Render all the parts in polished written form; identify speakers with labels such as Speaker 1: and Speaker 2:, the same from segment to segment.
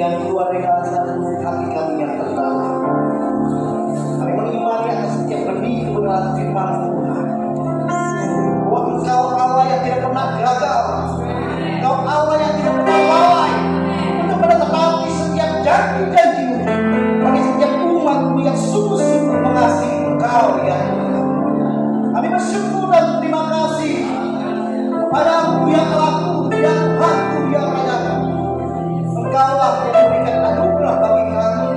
Speaker 1: yang keluar dari dalam hati kami yang terdalam. Kami mengimani atas setiap benih kebenaran firman-Mu Tuhan. Bahwa Engkau Allah yang tidak pernah gagal, Engkau Allah yang tidak pernah lalai untuk menepati setiap janji-janji-Mu bagi setiap umat-Mu yang sungguh-sungguh mengasihi Engkau ya Tuhan. Kami bersyukur dan terima kasih kepada-Mu ya Allahku, ya Tuhanku, ya Rajaku. Engkaulah yang memberikan anugerah bagi kami.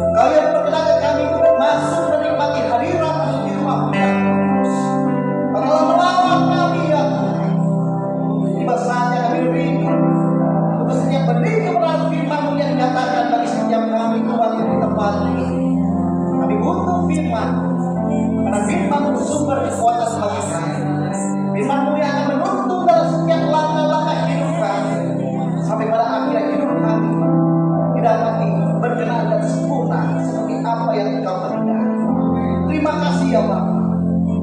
Speaker 1: Engkau yang perkenankan kami untuk masuk dan menikmati hadirat-Mu di rumah-Mu yang kudus. Engkau melawat kami ya Tuhan. Tiba saatnya kami rindu untuk setiap benih kebenaran firman-Mu yang dinyatakan bagi setiap kami Tuhan di tempat ini. Kami butuh firman, karena firman-Mu sumber kekuatan bagi kami. Firman-Mu yang akan menuntun dalam setiap langkah-langkah hidup kami sampai pada akhir hidup kami didapati berkenan dan sempurna seperti apa yang Engkau kehendaki. Terima kasih ya Bapa.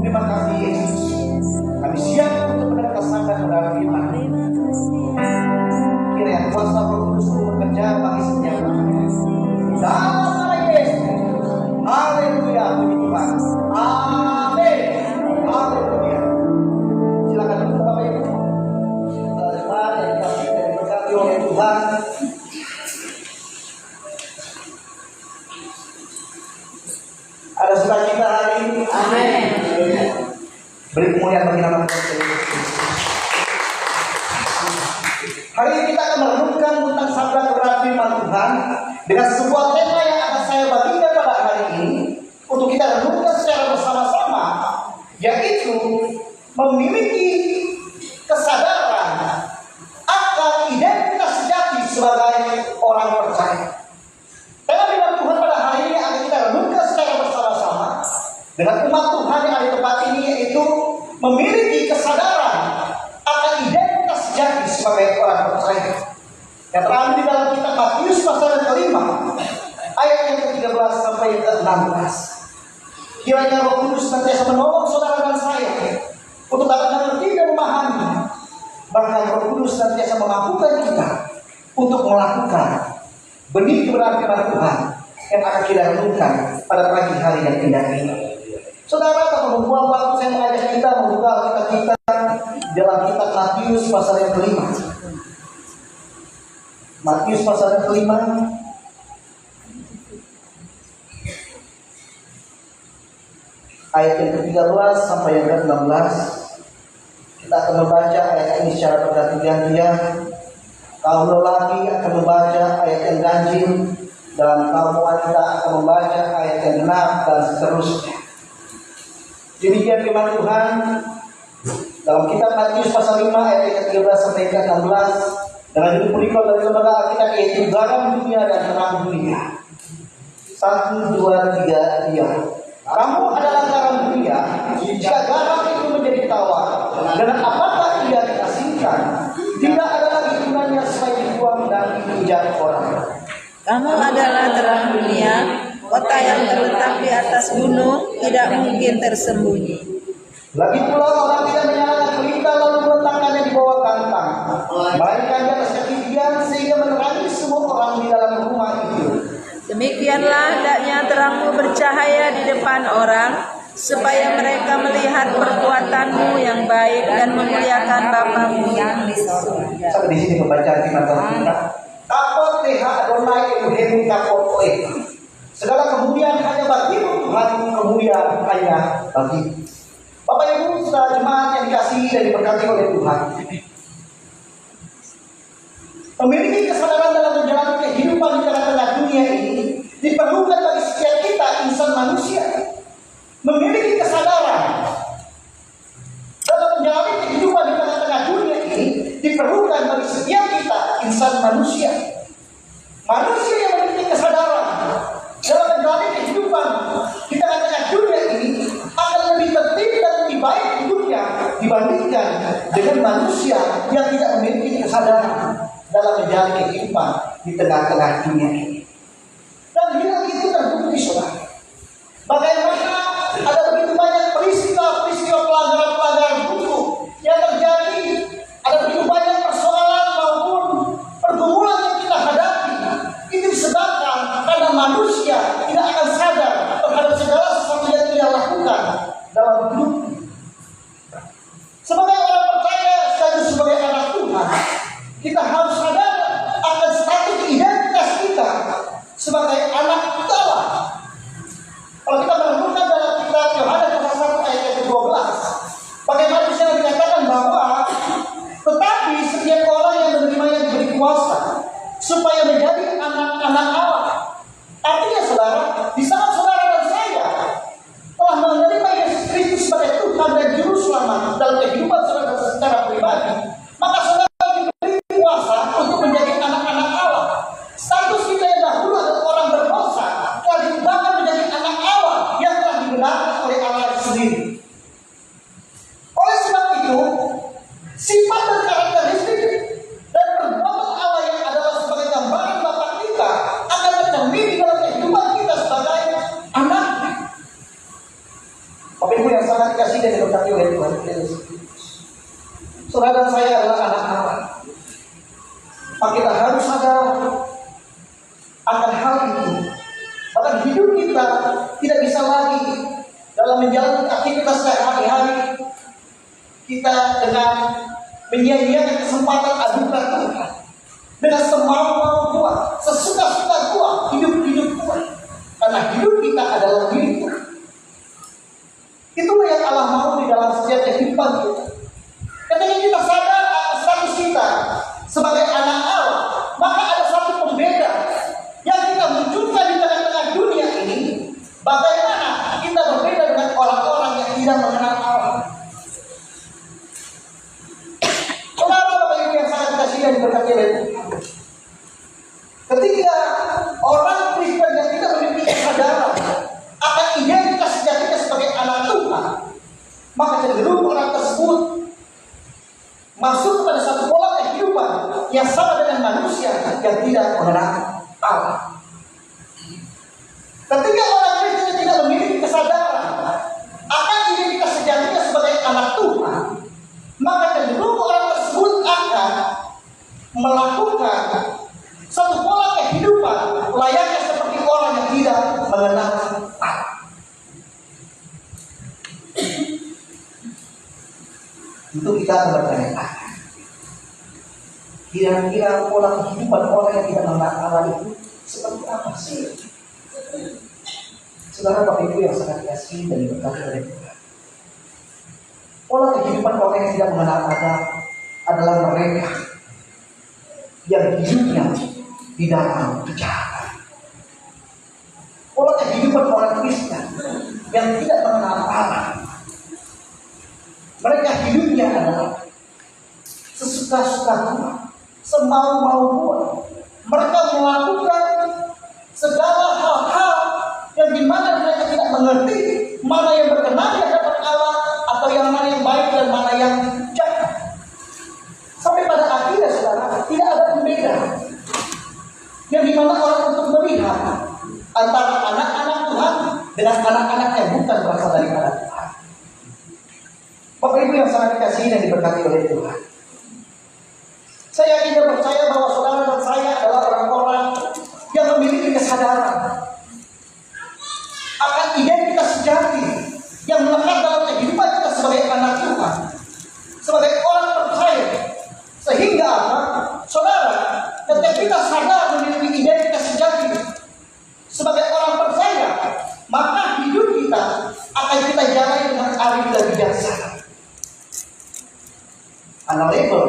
Speaker 1: Terima kasih Yesus. Kami siap untuk mendengarkan kebenaran firman. Kiranya kuasa Roh Kudus bekerja bagi setiap kami. Dalam nama Yesus. Haleluya, puji Tuhan. Amin. Haleluya. Silakan untuk Bapak Ibu. Jemaat yang dikasihi dan diberkati oleh Tuhan. Ada sukacita hari ini. Amin. Beri kemuliaan bagi nama Tuhan. Hari ini kita akan merenungkan tentang sabda kebenaran firman Tuhan dengan sebuah tema yang akan saya bagikan pada hari ini untuk kita renungkan secara bersama-sama, yaitu memiliki kesadaran akan identitas sejati sebagai orang percaya. Tema firman Tuhan pada hari ini akan kita renungkan secara bersama-sama dengan umat Tuhan yang ada di tempat ini, yaitu memiliki kesadaran akan identitas sejati sebagai orang percaya. Yang terambil di dalam kitab Matius pasal yang kelima, ayat yang ke-13 sampai yang ke-16. Kiranya Roh Kudus senantiasa menolong saudara dan saya untuk dapat mengerti dan memahami. Bahkan Roh Kudus senantiasa memampukan kita untuk melakukan benih kebenaran firman Tuhan yang akan kita renungkan pada pagi hari yang indah ini. Saudara, tanpa membuang waktu, saya mengajak kita membuka Alkitab kita dalam kitab Matius pasal yang kelima. Matius pasal yang kelima, ayat yang ke-13 sampai yang ke-16. Kita akan membaca ayat ini secara berganti-gantian. Kaum lelaki akan membaca ayat yang ganjil, dan kaum wanita akan membaca ayat yang genap, dan seterusnya. Demikian firman Tuhan dalam kitab Matius pasal 5 ayat yang ke-13 sampai yang ke-16 dengan judul perikop dari lembaga Alkitab, yaitu garam dunia dan terang dunia. 1, 2, 3, diam. Kamu adalah garam dunia. Jika garam itu menjadi tawar, dengan apakah ia diasingkan? Tidak ada lagi gunanya selain dibuang dan dihujat orang.
Speaker 2: Kamu adalah terang dunia. Kota yang terletak di atas gunung tidak mungkin tersembunyi.
Speaker 1: Lagi pula orang tidak menyalakan pelita lalu meletakkannya di bawah kantang, melainkan di atas kaki tiang sehingga menerangi semua orang di dalam rumah itu.
Speaker 2: Demikianlah hendaknya terangmu bercahaya di depan orang, supaya mereka melihat perbuatanmu yang baik dan memuliakan Bapamu yang di surga.
Speaker 1: Sampai di sini pembacaan firman Tuhan kita. Kapot teha Adonai Elohim kapot teha. Segala kemuliaan hanya bagi-Mu Tuhan, kemuliaan hanya bagi-Mu. Bapak Ibu, saudara jemaat yang dikasihi dan diberkati oleh Tuhan, memiliki kesadaran dalam menjalani kehidupan di tengah-tengah dunia ini diperlukan bagi setiap kita insan manusia. Memiliki kesadaran dalam menjalani kehidupan di tengah-tengah dunia ini diperlukan bagi setiap kita insan manusia. Manusia yang memiliki kesadaran dalam menjalani kehidupan di tengah-tengah dunia ini akan lebih tertib dan lebih baik hidupnya dibandingkan dengan manusia yang tidak memiliki kesadaran dalam menjalani kehidupan di tengah-tengah dunia ini. Dan hal itu terbukti, saudara. Bagaimana ada begitu banyak peristiwa-peristiwa pelanggaran-pelanggaran hukum yang terjadi, ada begitu banyak persoalan maupun pergumulan yang kita hadapi supaya menjadi anak-anak Allah. Artinya saudara, di saat saudara dan saya telah menerima Yesus Kristus sebagai Tuhan dan Juru Selamat dalam kehidupan saudara secara pribadi, maka saudara diberi kuasa untuk menjadi anak-anak Allah. Status kita yang dahulu adalah orang berdosa, telah diubahkan menjadi anak Allah yang telah dibenarkan oleh Allah sendiri. Oleh sebab itu, sifat dan karakteristik dan perbuatan Allah yang adalah sebagai gambaran Bapa kita akan tercermin dalam kehidupan kita sebagai anak. Bapak Ibu yang sangat dikasihi dan diberkati oleh Tuhan Yesus Kristus, saudara dan saya adalah anak Allah. Maka kita harus sadar akan hal itu. Bahkan hidup kita tidak bisa lagi dalam menjalani aktivitas sehari-hari kita dengan menyia-nyiakan kesempatan anugerah Tuhan, dengan semau-mau Tuhan, sesuka-suka Tuhan, hidup Tuhan. Karena hidup kita adalah milik Tuhan. Itulah yang Allah mau di dalam setiap kehidupan kita. Ketika kita sadar akan status kita sebagai anak Allah, maka ada satu pembeda yang kita munculkan di tengah-tengah dunia ini. Bagaimana kita berbeda dengan orang-orang yang tidak mengenal Allah. Saudara Bapak Ibu yang sangat dikasihi dan diberkati oleh Tuhan, ketika orang Kristen yang tidak memiliki kesadaran akan identitas sejatinya sebagai anak Tuhan, maka cenderung orang tersebut masuk pada satu pola kehidupan yang sama dengan manusia yang tidak mengenal Allah. Ketika orang Kristen yang tidak memiliki kesadaran akan identitas sejatinya sebagai anak Tuhan, maka cenderung orang tersebut akan melakukan satu pola kehidupan layaknya seperti orang yang tidak mengenal Allah. Itu kita akan bertanya, kira-kira pola kehidupan orang yang tidak mengenal Allah itu seperti apa sih? Saudara Bapak Ibu yang sangat dikasihi dan diberkati oleh Tuhan, pola kehidupan orang yang tidak mengenal Allah adalah mereka yang hidupnya di dalam kejahatan. Pola kehidupan orang Kristen yang tidak mengenal Allah, mereka hidupnya adalah sesuka-suka Tuhan, semau-mau Tuhan. Mereka melakukan segala hal-hal yang dimana mereka tidak mengerti mana yang berkenan di hadapan Allah atau yang mana yang baik dan mana yang jahat. Sampai pada akhirnya saudara, tidak ada pembeda yang dimana orang untuk melihat antara anak-anak Tuhan dengan anak-anak yang bukan berasal dari anak Tuhan. Bapak Ibu yang sangat dikasihi dan diberkati oleh Tuhan, saya yakin dan percaya bahwa saudara dan saya adalah orang-orang yang memiliki kesadaran akan identitas sejati yang melekat dalam kehidupan kita sebagai anak Tuhan, sebagai orang percaya. Sehingga apa? Saudara, ketika kita sadar memiliki identitas sejati sebagai orang percaya, maka hidup kita akan kita jalani dengan arif dan bijaksana. Label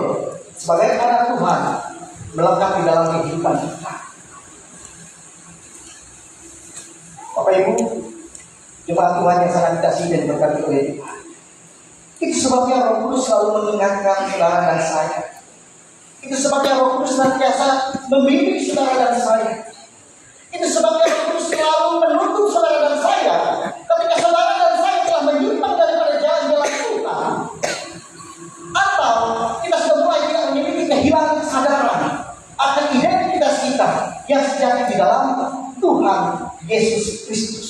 Speaker 1: sebagai anak Tuhan melekat di dalam kehidupan kita. Bapak Ibu, jemaat Tuhan yang sangat dikasihi dan diberkati oleh Tuhan, itu sebabnya Roh Kudus selalu mengingatkan saudara dan saya. Itu sebabnya Roh Kudus senantiasa membimbing saudara dan saya. Itu sebabnya Roh Kudus selalu menuntun saudara dan saya ketika saudara dan saya telah menyimpang daripada jalan-jalan Tuhan, atau kita sudah mulai tidak memiliki kehilangan kesadaran akan identitas kita yang sejati di dalam Tuhan Yesus Kristus.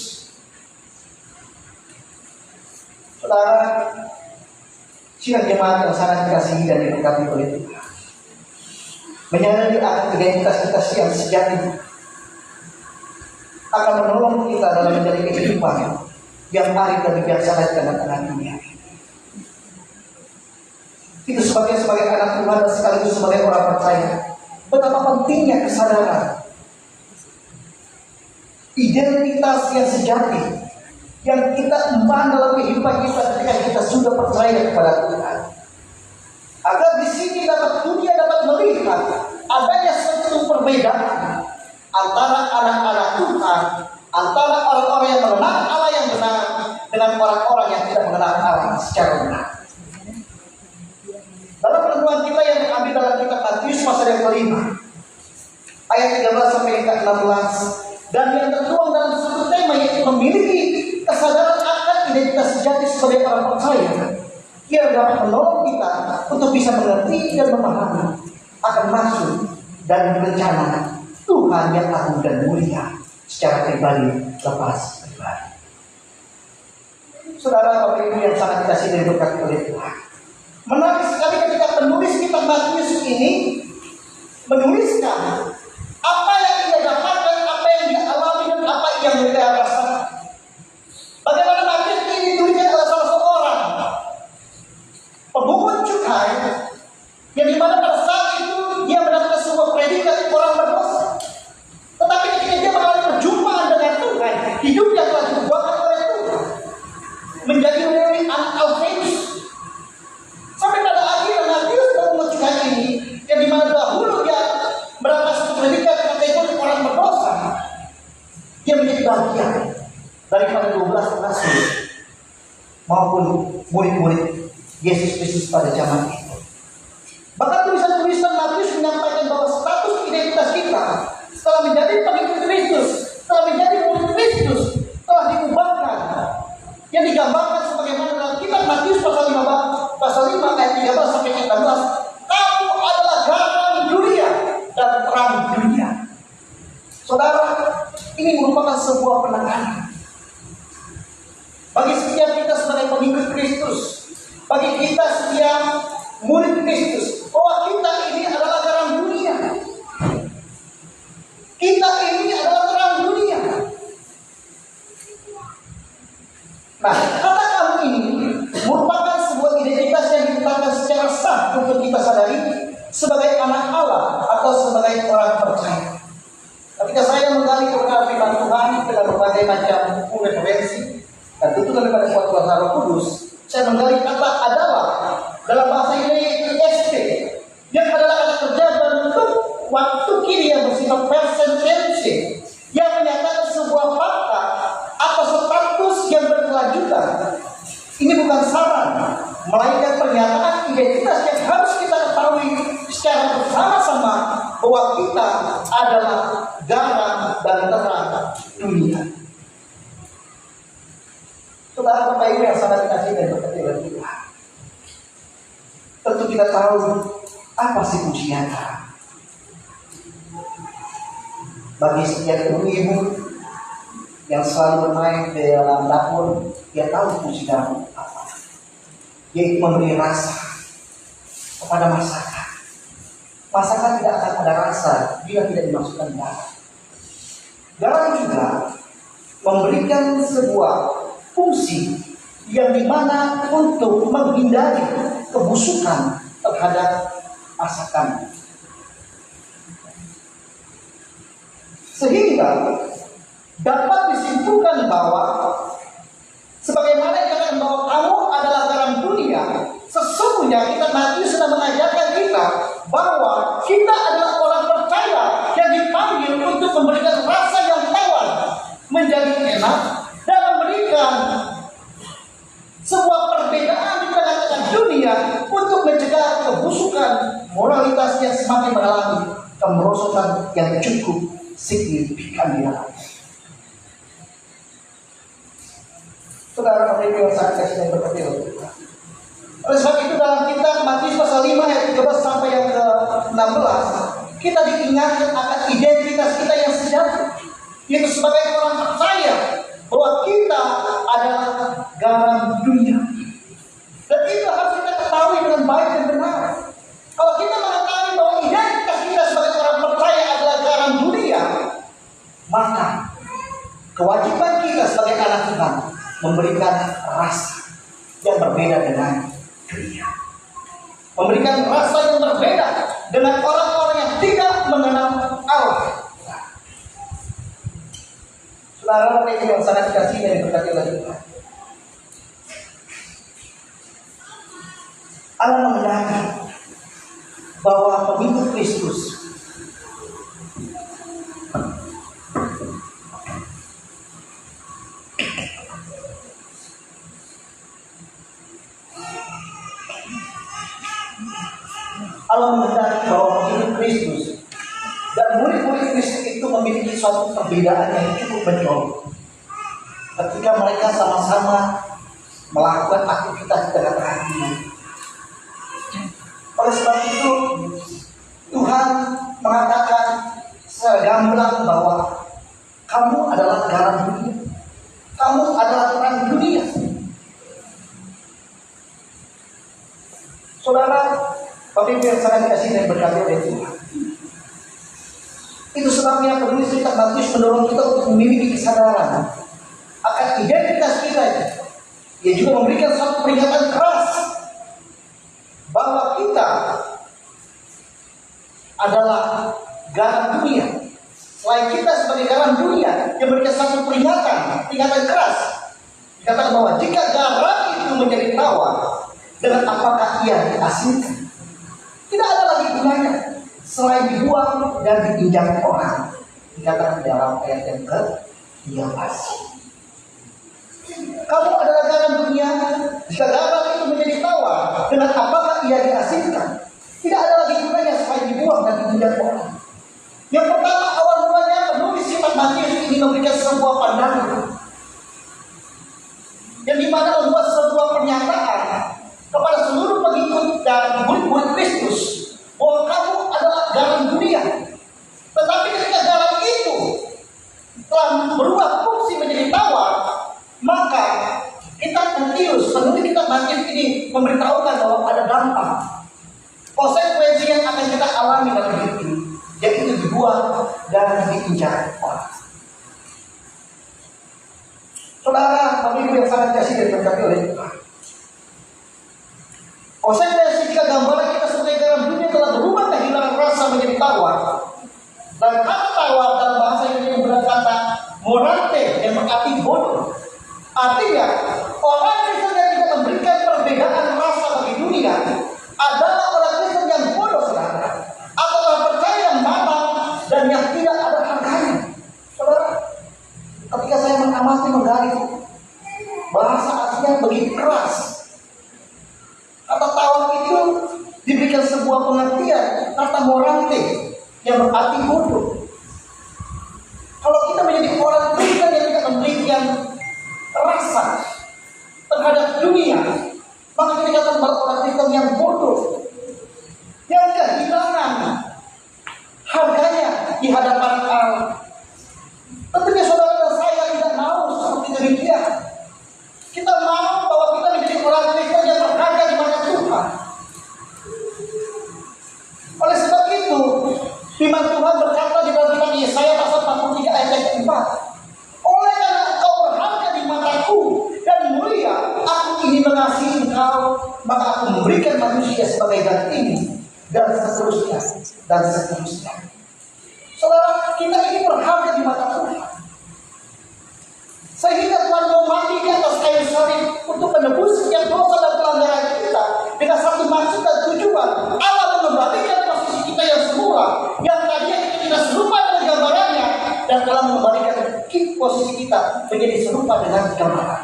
Speaker 1: Saudara, sidang jemaat yang sangat dikasihi dan diberkati oleh Tuhan, menyadari akan identitas kita yang sejati akan menolong kita dalam menjalani kehidupan yang arif dan bijaksana di tengah-tengah dunia. Itu sebabnya sebagai anak Tuhan dan sekaligus sebagai orang percaya, betapa pentingnya kesadaran identitas yang sejati yang kita emban dalam kehidupan kita ketika kita sudah percaya kepada Tuhan. Agar di sini dunia dapat melihat adanya satu perbedaan antara anak-anak Tuhan, antara orang-orang yang mengenal Allah yang benar dengan orang-orang yang tidak mengenal Allah secara benar. Dalam renungan kita yang diambil dalam kitab Matius pasal yang kelima, ayat 13 sampai yang ke-16, dan yang tertuang dalam satu tema yaitu memiliki kesadaran akan identitas sejati sebagai orang percaya, ia dapat menolong kita untuk bisa mengerti dan memahami akan maksud dan rencana Tuhan yang agung dan mulia secara pribadi lepas pribadi. Saudara Bapak Ibu yang sangat dikasihi dan berkati oleh Tuhan, menarik sekali ketika penulis kitab Matius ini menuliskan apa yang ia dapatkan, apa yang dia alami dan apa yang dia rasakan. Bagaimana Matius ini dituliskan oleh salah seorang pemungut cukai yang dimana pada saat itu dia mendapatkan sebuah predikat orang berdosa. Tetapi ketika dia mengalami perjumpaan dengan Tuhan, hidupnya telah diubahkan oleh Tuhan menjadi anak Alfeus. Sampai pada akhirnya Matius pemungut cukai ini yang dimana dahulu dia mendapat satu predikat kategori orang berdosa, dia menjadi bagian daripada 12 rasul maupun murid-murid Yesus Kristus pada zaman itu. Bahkan tulisan-tulisan Matius menyampaikan bahwa status identitas kita setelah menjadi pengikut Kristus, setelah menjadi murid Kristus, telah diubahkan. Yang digambarkan sebagaimana dalam kitab Matius pasal 5 ayat 13 sampai 14. Kamu adalah garam dunia dan terang dunia. Saudara, ini merupakan sebuah penekanan bagi setiap kita sebagai pengikut Kristus, bagi kita setiap murid Kristus, bahwa kita ini adalah garam dunia. Kita ini adalah terang dunia. Nah, kata kamu ini merupakan sebuah identitas yang ditetapkan secara sah untuk kita sadari sebagai anak Allah atau sebagai orang percaya. Ketika saya menggali perkara firman Tuhan dengan berbagai macam buku referensi dan tentu daripada kuat kuasa Roh Kudus, saya menggali kata adalah dalam bahasa ini SP yang adalah kata kerja bentuk waktu kini yang bersifat present tense yang menyatakan sebuah fakta atau status yang berkelanjutan. Ini bukan saran, melainkan pernyataan identitas yang harus kita ketahui secara bersama-sama bahwa kita adalah garam dan terang dunia. Saudara Bapak Ibu yang sangat dikasihi dan berkati oleh Tuhan, tentu kita tahu apa sih fungsi garam. Bagi setiap ibu-ibu yang selalu bermain di dalam dapur, dia tahu fungsi garam apa, yaitu memberi rasa kepada masakan. Masakan tidak akan ada rasa bila tidak dimasukkan garam. Garam juga memberikan sebuah fungsi yang dimana untuk menghindari kebusukan terhadap masakan. Sehingga dapat disimpulkan bahwa sebagaimana dikatakan bahwa kamu adalah garam dunia, sesungguhnya kitab Matius sudah mengajarkan kita bahwa kita adalah orang percaya yang dipanggil untuk memberikan rasa yang tawar menjadi enak dan memberikan sebuah perbedaan di tengah-tengah dunia untuk mencegah kebusukan moralitas yang semakin mengalami kemerosotan yang cukup signifikan di dalamnya. Saudara Bapak Ibu yang sangat kasih dan berkati oleh Tuhan. Oleh sebab itu dalam kitab Matius pasal 5 ayat 13 sampai yang ke-16, kita diingatkan akan identitas kita yang sejati, yaitu sebagai orang percaya bahwa kita adalah garam dunia. Dan itu harus kita ketahui dengan baik dan benar. Kalau kita mengetahui bahwa identitas kita sebagai orang percaya adalah garam dunia, maka kewajiban kita sebagai anak Tuhan memberikan rasa yang berbeda dengan dunia, memberikan rasa yang berbeda dengan orang-orang yang tidak mengenal Allah. Saudara yang sangat dikasihi dan diberkati oleh Tuhan, Allah menghendaki bahwa pengikut Kristus Allah menghendaki bahwa hidup Kristus dan murid-murid Kristus itu memiliki suatu perbedaan yang cukup mencolok. Ketika mereka sama-sama melakukan aktivitas dengan hatinya. Oleh sebab itu, Tuhan mengatakan secara gamblang bahwa kamu adalah garam dunia. Kamu adalah terang dunia. Saudara, Bapak Ibu yang sangat dikasihi dan berkati oleh Tuhan. Itu sebabnya penulis kitab Matius mendorong kita untuk memiliki kesadaran akan identitas kita. Ia juga memberikan satu peringatan keras bahwa kita adalah garam dunia. Selain kita sebagai garam dunia, dia memberikan satu peringatan keras. Dikatakan bahwa jika garam itu menjadi tawar, dengan apakah ia diasinkan? Tidak ada lagi gunanya selain dibuang dan diinjak orang. Dikatakan dalam ayat yang ke-13. Kamu adalah garam dunia. Jika garam itu menjadi tawar, dengan apakah ia diasinkan? Tidak ada lagi gunanya selain dibuang dan diinjak orang. Yang pertama, awal mulanya penulis kitab Matius ini memberikan sebuah pandangan yang dimana membuat sebuah pernyataan kepada seluruh pengikut dan murid-murid Kristus bahwa kamu adalah garam dunia. Tetapi ketika garam itu telah berubah fungsi menjadi tawar, maka kita Timotius, penulis kitab Matius ini memberitahukan bahwa ada dampak, konsekuensi yang akan kita alami dalam hidup ini, yaitu dibuang dan diinjak orang. Saudara, Bapak Ibu yang sangat kasih dan berkati oleh Tuhan. Konsekuensi jika gambaran kita sebagai garam dunia telah berubah kehilangan rasa menjadi tawar. Dan kata tawar dalam bahasa Indonesia berkata morante yang berarti bodoh. Artinya orang Kristen yang tidak memberikan perbedaan rasa bagi dunia adalah orang Kristen yang bodoh, saudara, atau orang percaya yang mamang dan yang tidak ada harganya. Saudara, ketika saya mengamati menggali bahasa aslinya begitu keras. Kata tawar itu diberikan sebuah pengertian kata morante yang berarti bodoh. Kalau kita menjadi orang Kristen yang tidak memberikan rasa terhadap dunia, maka kita dikatakan orang Kristen yang bodoh, yang kehilangan harganya di hadapan Allah. Tentunya saudara dan saya tidak mau seperti demikian. Kita mau bahwa kita menjadi orang Kristen yang berharga di mata Tuhan. Oleh sebab itu, firman Tuhan berkata di dalam kitab Yesaya pasal 43 ayat yang 4. Oleh karena engkau berharga di mataku dan mulia, aku ingin mengasihi engkau, maka aku memberikan manusia sebagai gantimu, dan seterusnya, dan seterusnya. Saudara, kita ini berharga di mata Tuhan. Sehingga Tuhan mau mati di atas kayu salib untuk menebus setiap dosa dan pelanggaran kita dengan satu maksud dan tujuan. Allah mengembalikan posisi kita yang semula, yang tadinya kita tidak serupa dengan gambarannya, dan telah mengembalikan posisi kita menjadi serupa dengan gambaran.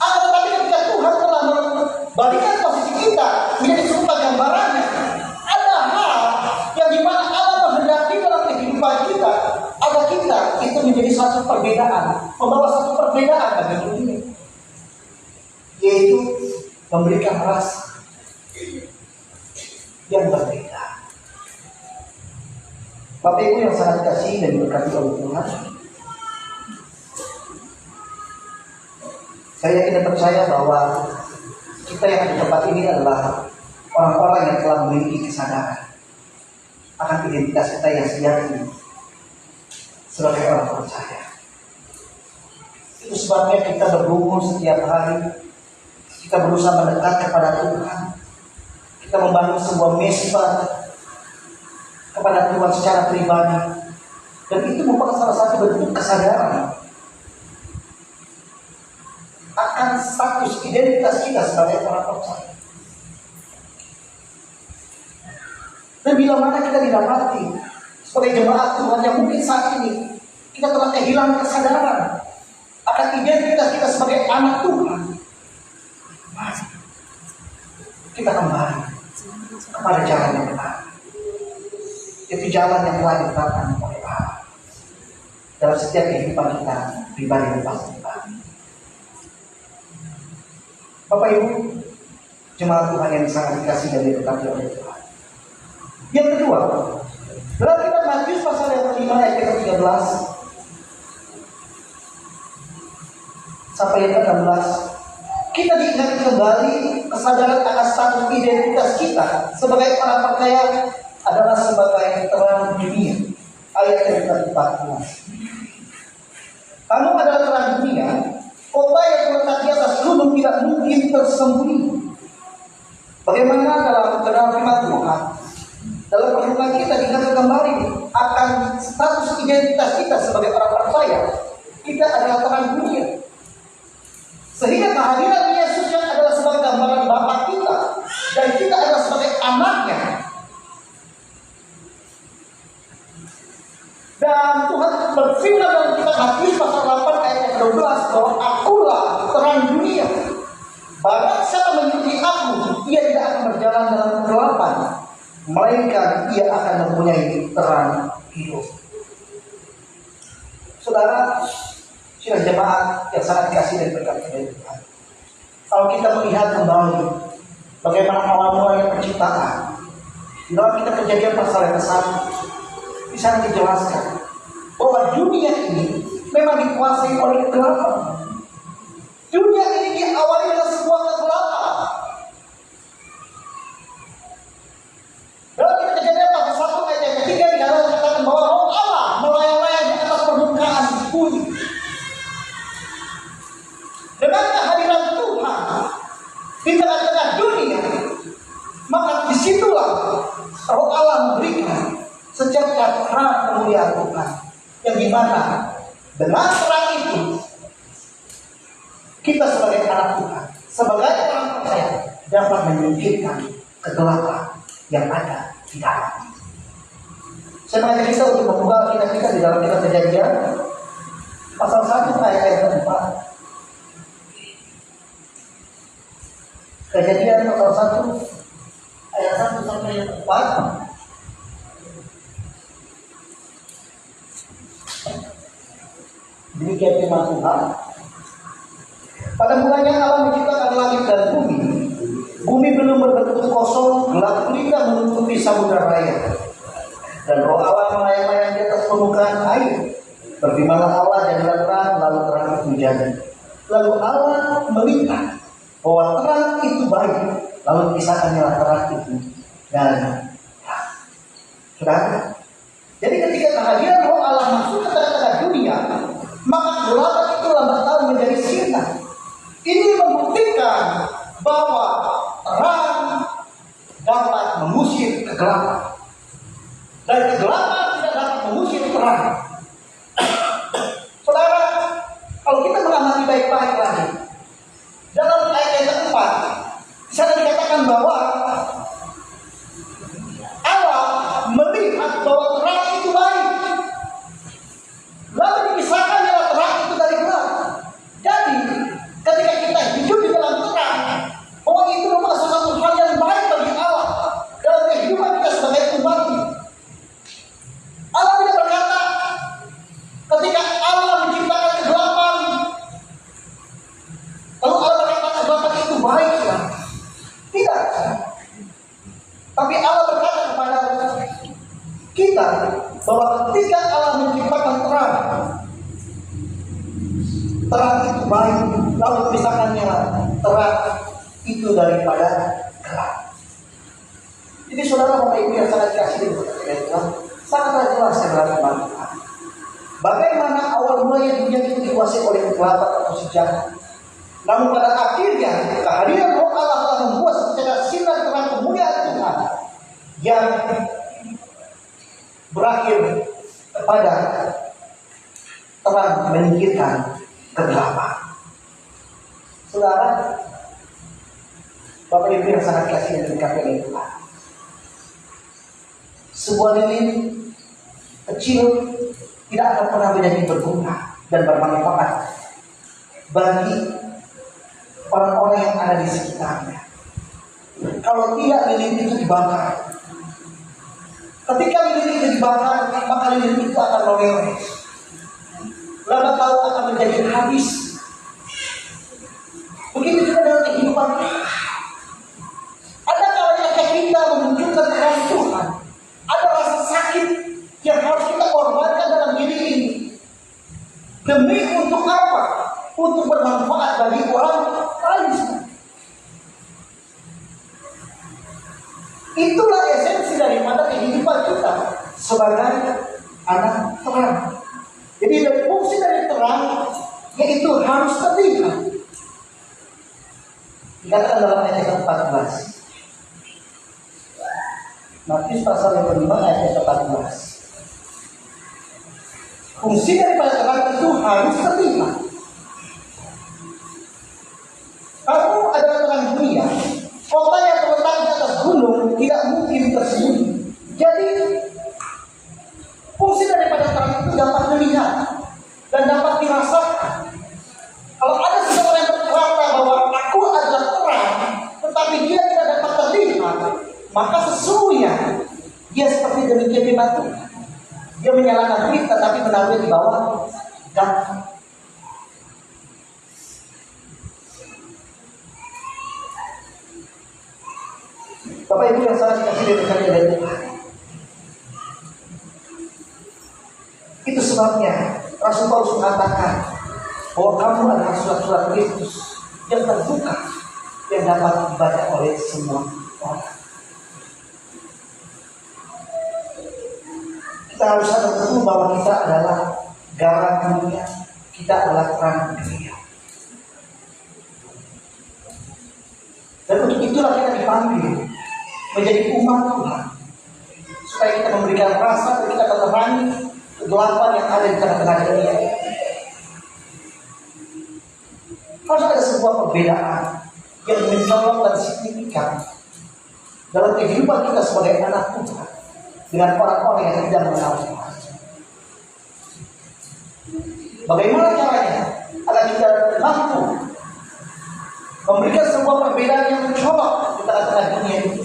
Speaker 1: Akan tetapi ketika Tuhan telah mengembalikan posisi kita menjadi serupa gambarannya, ada hal yang dimana Allah menghendaki dalam kehidupan kita agar kita itu menjadi satu perbedaan, membawa satu perbedaan bagi dunia, yaitu memberikan rasa yang berbeda. Bapak Ibu yang sangat kasih dan diberkati oleh Tuhan, saya yakin dan percaya bahwa kita yang ada di tempat ini adalah orang-orang yang telah memiliki kesadaran akan identitas kita yang sejati sebagai orang percaya. Itu sebabnya kita bergumul setiap hari, kita berusaha mendekat kepada Tuhan, kita membangun sebuah mesbah kepada Tuhan secara pribadi, dan itu merupakan salah satu bentuk kesadaran akan status identitas kita sebagai orang percaya. Dan bila mana kita didapati sebagai jemaat Tuhan yang mungkin saat ini kita telah kehilangan kesadaran akan identitas kita sebagai anak Tuhan. Mari kita kembali kepada jalan yang benar. Itu jalan yang telah ditetapkan oleh Allah dalam setiap kehidupan kita pribadi dan pribadi. Bapak Ibu, jemaat Tuhan yang sangat dikasihi dan diberkati oleh Tuhan. Yang kedua, dalam kitab Matius pasal yang kelima ayat yang ke-13 sampai yang ke-16, kita diingatkan kembali kesadaran akan status identitas kita sebagai orang percaya adalah sebagai terang dunia. Ayat yang ke-14. Kamu adalah terang dunia, kota yang terletak di atas gunung tidak mungkin tersembunyi. Bagaimana dalam firman Tuhan, dalam perhubungan kita diingatkan kembali akan status identitas kita sebagai orang percaya, kita adalah terang dunia. Sehingga kehadiran Yesus yang adalah sebagai gambaran Bapa kita dan kita adalah sebagai anaknya. Dan Tuhan berfirman dalam kitab Matius pasal 8 ayat yang 12 bahwa akulah terang dunia. Barang siapa mengikuti aku, ia tidak akan berjalan dalam kegelapan, melainkan ia akan mempunyai terang hidup. Saudara, sudah jemaat yang sangat dikasihi dan berkati dari Tuhan. Kalau kita melihat kembali bagaimana awal mulanya penciptaan, di dalam kitab Kejadian pasal yang ke-1, di sana dijelaskan bahwa dunia ini memang dikuasai oleh kegelapan. Dunia ini diawali dengan sebuah kegelapan. Dalam kitab Kejadian pasal 1 ayat yang ke-3 di dalam dikatakan bahwa Roh Allah melayang-layang di atas permukaan bumi. Dengan kehadiran Tuhan di tengah-tengah dunia, maka disitulah Roh Allah memberikan sejagat terang kemuliaan Tuhan, yang dimana dengan terang itu kita sebagai anak Tuhan, sebagai orang percaya dapat menyingkirkan kegelapan yang ada di dalam. Saya mengajak kita untuk membuka kitab kita di dalam kitab Kejadian pasal 1 ayat 4. Kejadian pasal 1 ayat 1 sampai ayat 4. Demikian firman Tuhan. Pada mulanya Allah menciptakan langit dan bumi. Bumi belum berbentuk kosong, gelap gulita menutupi samudra raya. Dan Roh Allah melayang-layang di atas permukaan air. Berfirmanlah Allah jadilah terang, lalu terang itu jadi. Lalu Allah melihat bahwa terang itu baik, lalu pisahkannya terang itu dari terang. Saudara, jadi ketika kehadiran Roh Allah masuk ke tengah-tengah dunia, maka kegelapan itu lambat laun menjadi sinar. Ini membuktikan bahwa terang dapat mengusir kegelapan, dan kegelapan tidak dapat mengusir terang. Saudara, kalau kita mengamati baik-baik lagi, dalam ayat yang keempat, di sana dikatakan bahwa Allah melihat bahwa terang itu baik, lalu dipisahkan dengan terang itu dari gelap. Jadi ketika kita hidup di dalam terang, bahwa itu merupakan satu hal yang baik bagi Allah dalam kehidupan kita sebagai umatnya. Allah tidak berkata ketika Allah menciptakan kegelapan, lalu Allah berkata kegelapan itu baiklah. Tidak. Tapi Allah berkata kepada kita bahwa ketika Allah menciptakan terang, terang itu baik, lalu pisahkannya terang itu daripada gelap. Jadi saudara Bapak Ibu yang sangat dikasihi oleh Tuhan, sangatlah jelas yang dalam firman Tuhan. Bagaimana awal mulanya dunia itu dikuasai oleh kegelapan atau sejarah. Namun pada akhirnya kehadiran Roh Allah telah membuat secara sinar terang kemuliaan Tuhan yang berakhir kepada terang menyingkirkan kegelapan. Saudara, Bapak Ibu yang sangat kasih dan dikasihi oleh Tuhan, sebuah lilin kecil tidak akan pernah menjadi berguna dan bermanfaat bagi orang-orang yang ada di sekitarnya. Kalau tidak, lilin itu dibakar. Ketika lilin itu dibakar, maka lilin itu akan meleleh. Lambat laun akan menjadi habis. Begitu juga dalam kehidupan kita. Ada kalanya kita menunjukkan terang Tuhan. Ada rasa sakit yang harus kita korbankan dalam diri ini. Demi untuk apa? Untuk bermanfaat bagi orang lain. Itulah esensi daripada kehidupan kita sebagai anak terang. Jadi dari fungsi dari terang yaitu harus terlihat. Dikatakan dalam ayat 14. Matius pasal yang kelima ayat 14. Fungsi daripada terang itu harus terlihat. Kalau adalah terang dunia, kota yang terletak di atas gunung tidak mungkin tersembunyi. Jadi fungsi daripada terang itu dapat dilihat dan dapat dirasakan. Kalau ada seseorang yang berkata bahwa aku adalah terang, tetapi dia tidak dapat terlihat, maka sesungguhnya dia seperti demikian batu. Dia menyalakan api tetapi menaruhnya di bawah dan Bapak Ibu yang sangat dikasihi dari Tuhan. Itu sebabnya Rasul Paulus mengatakan bahwa kamu adalah surat-surat Kristus yang terbuka yang dapat dibaca oleh semua orang. Kita harus sadar betul bahwa kita adalah garam dunia, kita adalah terang dunia. Dan untuk itulah kita dipanggil menjadi umat Tuhan, supaya kita memberikan rasa dan kita menerangi kegelapan yang ada di tengah-tengah dunia. Harus ada sebuah perbedaan yang mencolok dan signifikan dalam kehidupan kita sebagai anak Tuhan dengan orang-orang yang tidak mengenal Tuhan. Bagaimana caranya agar kita mampu memberikan sebuah perbedaan yang mencolok di tengah-tengah dunia ini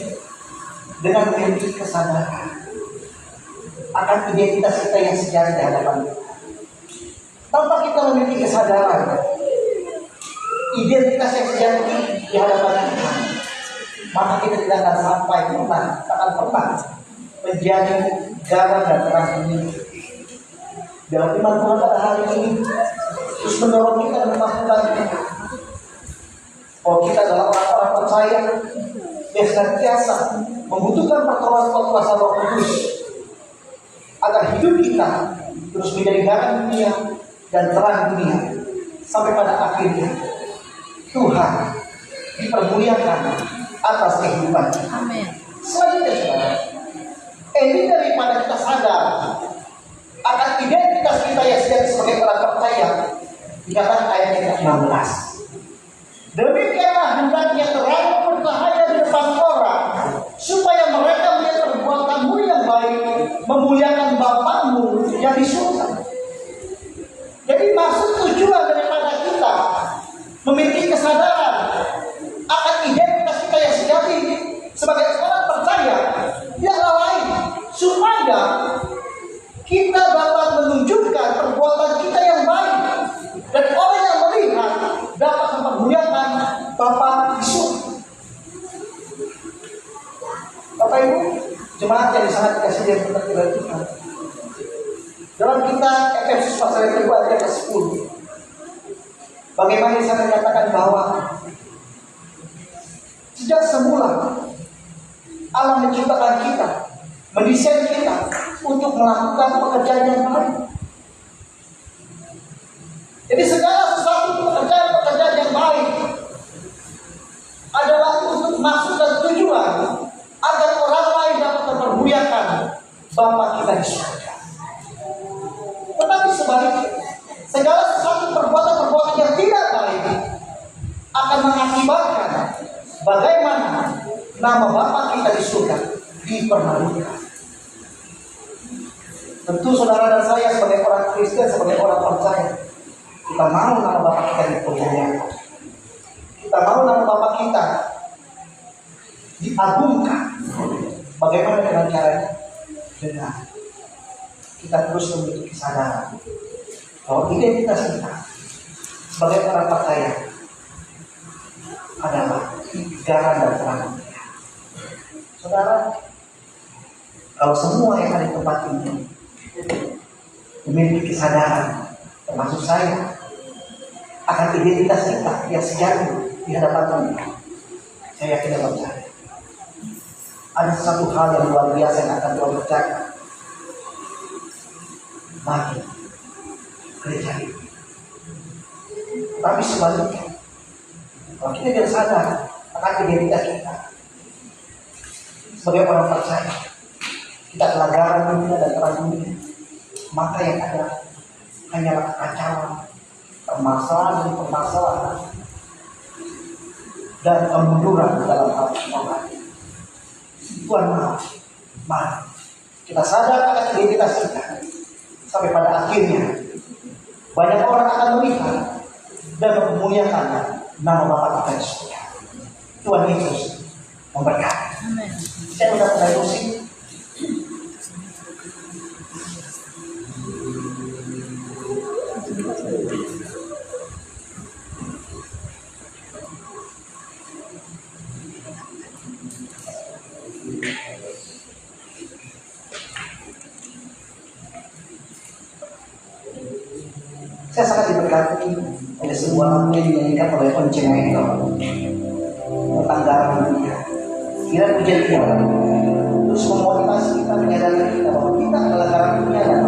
Speaker 1: dengan memiliki kesadaran akan identitas kita yang sejati di hadapan Tuhan. Tanpa kita memiliki kesadaran identitas yang sejati di hadapan Tuhan, maka kita tidak akan sampai pernah menjadi garam dan terang dunia. Dalam iman Tuhan pada hari ini terus mendorong kita dan melakukan bahwa kita adalah orang-orang percaya yang senantiasa membutuhkan pertolongan Roh Kudus agar hidup kita terus menjadi garam dunia dan terang dunia sampai pada akhirnya Tuhan dipermuliakan atas kehidupan kita.
Speaker 2: Amin.
Speaker 1: Selanjutnya saudara, ini daripada kita sadar akan identitas kita yang sebagai orang percaya, dikatakan ayat yang ke-16. Demikianlah hendaknya terang bercahaya di depan orang, supaya mereka melihat perbuatanmu yang baik, memuliakan Bapamu yang di surga. Jadi maksud tujuan daripada kita memiliki kesadaran akan identitas kita yang sejati sebagai orang percaya tidaklah lain supaya kita dapat menunjukkan perbuatan kita yang baik dan orang yang melihat dapat mempermuliakan Bapa di surga. Bapak Ibu, jemaat yang sangat dikasihi dan berkati oleh Tuhan. Dalam kitab Efesus pasal yang kedua ayat ke-10, bagaimana saya menyatakan bahwa sejak semula Allah menciptakan kita, mendesain kita untuk melakukan pekerjaan yang baik. Jadi segala sesuatu pekerjaan yang baik adalah untuk maksud dan tujuan agar orang lain dapat mempermuliakan Bapa kita di surga. Tetapi sebaliknya, segala sesuatu perbuatan-perbuatan yang tidak baik akan mengakibatkan bagaimana nama Bapa kita di surga dipermalukan. Tentu saudara dan saya sebagai orang Kristen, sebagai orang percaya, kita mau nama Bapak kita dipermuliakan. Kita mau nama Bapak kita diagungkan. Bagaimana dengan caranya? Dengan kita terus memiliki kesadaran bahwa identitas kita sebagai orang percaya adalah garam dan terang. Saudara, kalau semua yang ada di tempat ini memiliki kesadaran, termasuk saya, akan identitas kita yang sejati di hadapan Tuhan, saya yakin dan percaya ada satu hal yang luar biasa yang akan Tuhan percaya bagi gereja ini. Tapi sebaliknya, kalau kita tidak sadar akan identitas kita sebagai orang percaya, kita telah garam dunia dan terang dunia, maka yang ada hanyalah kekacauan, permasalahan dan kemunduran dalam hal iman. Tuhan mari kita sadar akan identitas kita, sampai pada akhirnya banyak orang akan melihat dan memuliakan nama Bapa kita di surga. Tuhan Yesus memberkati. Saya sudah mulai musik. Saya sangat diberkati oleh sebuah lagu yang dinyanyikan oleh Once Mekel tentang garam dunia. Kira pujian Tuhan terus memotivasi kita, menyadari kita bahwa kita adalah garam dunia dan